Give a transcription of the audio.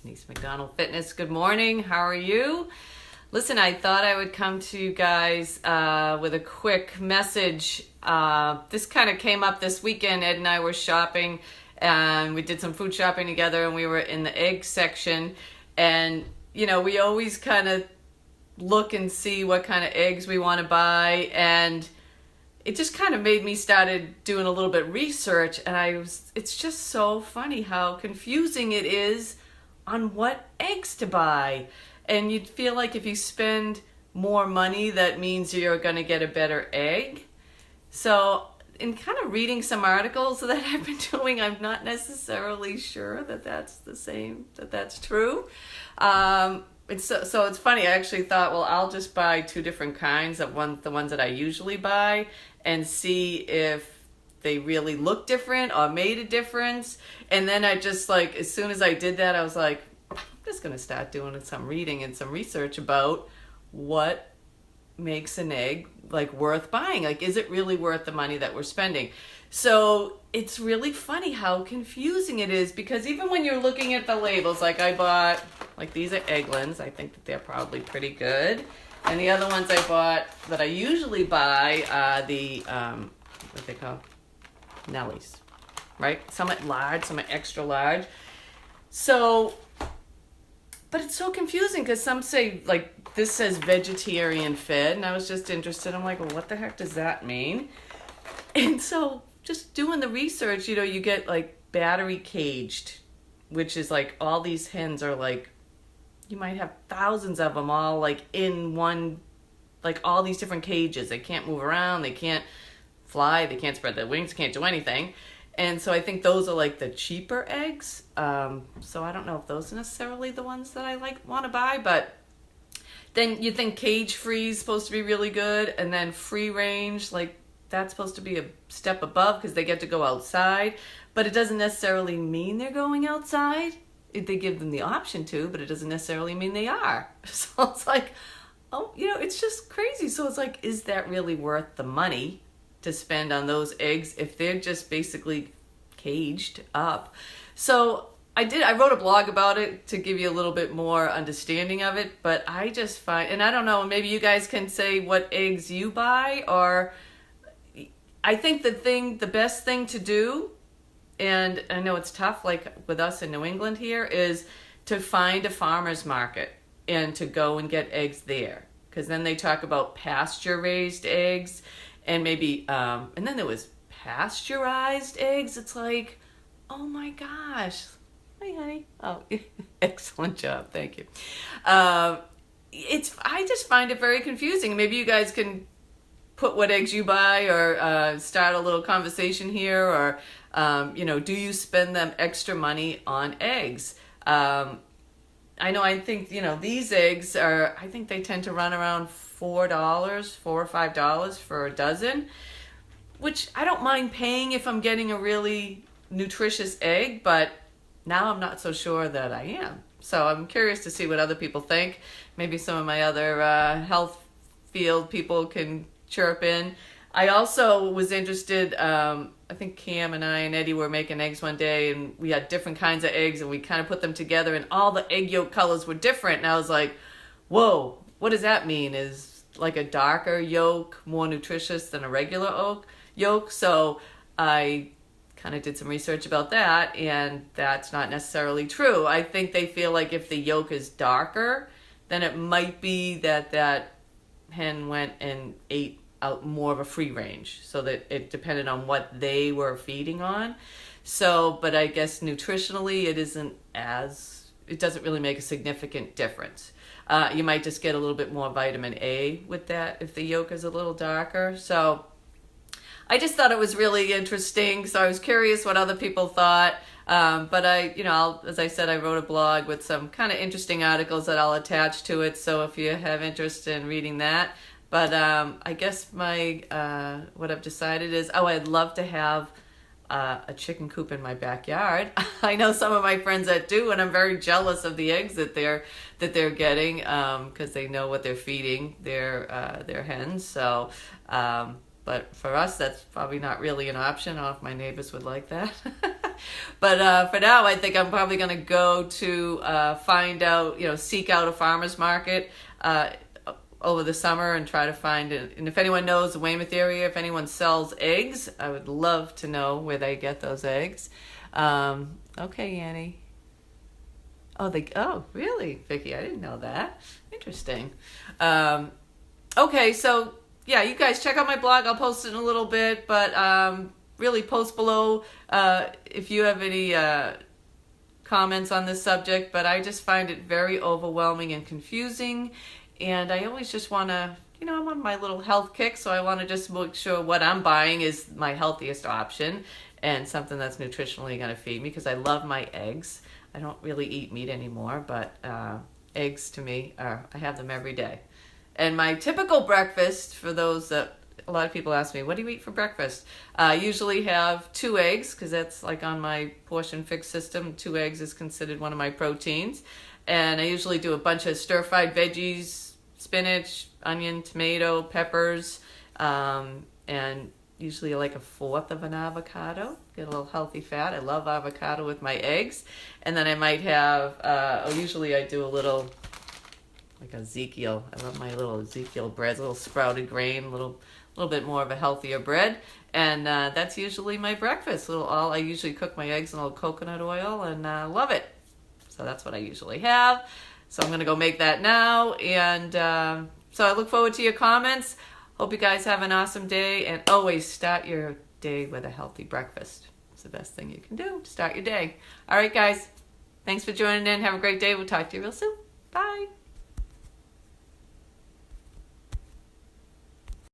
Denise McDonald Fitness. Good morning. How are you? Listen, I thought I would come to you guys with a quick message. This kind of came up this weekend. Ed and I were shopping, and we did some food shopping together, and we were in the egg section. And, you know, we always kind of look and see what kind of eggs we want to buy. And it just kind of made me started doing a little bit research. And it's just so funny how confusing it is on what eggs to buy. And you'd feel like if you spend more money, that means you're going to get a better egg. So in kind of reading some articles that I've been doing, I'm not necessarily sure that that's the same, that that's true. It's funny. I actually thought, well, I'll just buy two different kinds of the ones that I usually buy, and see if they really look different or made a difference. And then I just as soon as I did that, I was like, I'm just going to start doing some reading and some research about what makes an egg worth buying. Is it really worth the money that we're spending? So it's really funny how confusing it is, because even when you're looking at the labels, I bought, these are Eggland's. I think that they're probably pretty good. And the other ones I bought that I usually buy are the, what they call, Nellies, right? Some are large, some are extra large. So, but it's so confusing because some say, this says vegetarian fed, and I was just interested. I'm like, well, what the heck does that mean? And so just doing the research, you get battery caged, which is all these hens are you might have thousands of them all in one, all these different cages. They can't move around, they can't fly, they can't spread their wings, can't do anything. And so I think those are the cheaper eggs. So I don't know if those are necessarily the ones that I want to buy, but then you think cage free is supposed to be really good, and then free range, that's supposed to be a step above because they get to go outside, but it doesn't necessarily mean they're going outside. They give them the option to, but it doesn't necessarily mean they are. So it's oh, it's just crazy. So it's is that really worth the money to spend on those eggs if they're just basically caged up? So I wrote a blog about it to give you a little bit more understanding of it, but I just find, and I don't know, maybe you guys can say what eggs you buy, or I think the best thing to do, and I know it's tough with us in New England here, is to find a farmer's market and to go and get eggs there, because then they talk about pasture raised eggs, and maybe and then there was pasteurized eggs. It's oh my gosh. Hi, honey. Oh, excellent job. Thank you. I just find it very confusing. Maybe you guys can put what eggs you buy, or start a little conversation here, or, do you spend them extra money on eggs? I think, these eggs I think they tend to run around $4 or $5 for a dozen, which I don't mind paying if I'm getting a really nutritious egg, but now I'm not so sure that I am. So I'm curious to see what other people think. Maybe some of my other health field people can chirp in. I also was interested, I think Cam and I and Eddie were making eggs one day, and we had different kinds of eggs, and we kind of put them together, and all the egg yolk colors were different. And I was like, whoa, what does that mean? Is a darker yolk more nutritious than a regular yolk? So I kind of did some research about that, and that's not necessarily true. I think they feel if the yolk is darker, then it might be that hen went and ate out more of a free range, so that it depended on what they were feeding on. So, but I guess nutritionally it doesn't really make a significant difference. You might just get a little bit more vitamin A with that if the yolk is a little darker. So I just thought it was really interesting. So I was curious what other people thought. But as I said, I wrote a blog with some kind of interesting articles that I'll attach to it. So if you have interest in reading that, but I guess what I've decided is, I'd love to have a chicken coop in my backyard. I know some of my friends that do, and I'm very jealous of the eggs that they're getting, because they know what they're feeding their hens. So But for us, that's probably not really an option. I don't know if my neighbors would like that. But for now, I think I'm probably going to go to find out, seek out a farmer's market over the summer and try to find it. And if anyone knows the Weymouth area, if anyone sells eggs, I would love to know where they get those eggs. Okay, Annie. Oh, really, Vicky? I didn't know that. Interesting. Okay, so yeah, you guys check out my blog. I'll post it in a little bit, but really post below if you have any comments on this subject. But I just find it very overwhelming and confusing, and I always just want to, I'm on my little health kick, so I want to just make sure what I'm buying is my healthiest option and something that's nutritionally going to feed me, because I love my eggs. I don't really eat meat anymore, but eggs to me I have them every day. And my typical breakfast, for those that, a lot of people ask me, what do you eat for breakfast? I usually have 2 eggs, because that's like on my portion fix system. 2 eggs is considered one of my proteins. And I usually do a bunch of stir-fried veggies, spinach, onion, tomato, peppers, and usually like 1/4 of an avocado. Get a little healthy fat. I love avocado with my eggs. And then I might have, usually I do a little, like Ezekiel. I love my little Ezekiel breads, a little sprouted grain, a little bit more of a healthier bread. And that's usually my breakfast. I usually cook my eggs in a little coconut oil, and love it. So that's what I usually have. So I'm going to go make that now. And so I look forward to your comments. Hope you guys have an awesome day. And always start your day with a healthy breakfast. It's the best thing you can do to start your day. All right, guys. Thanks for joining in. Have a great day. We'll talk to you real soon. Bye.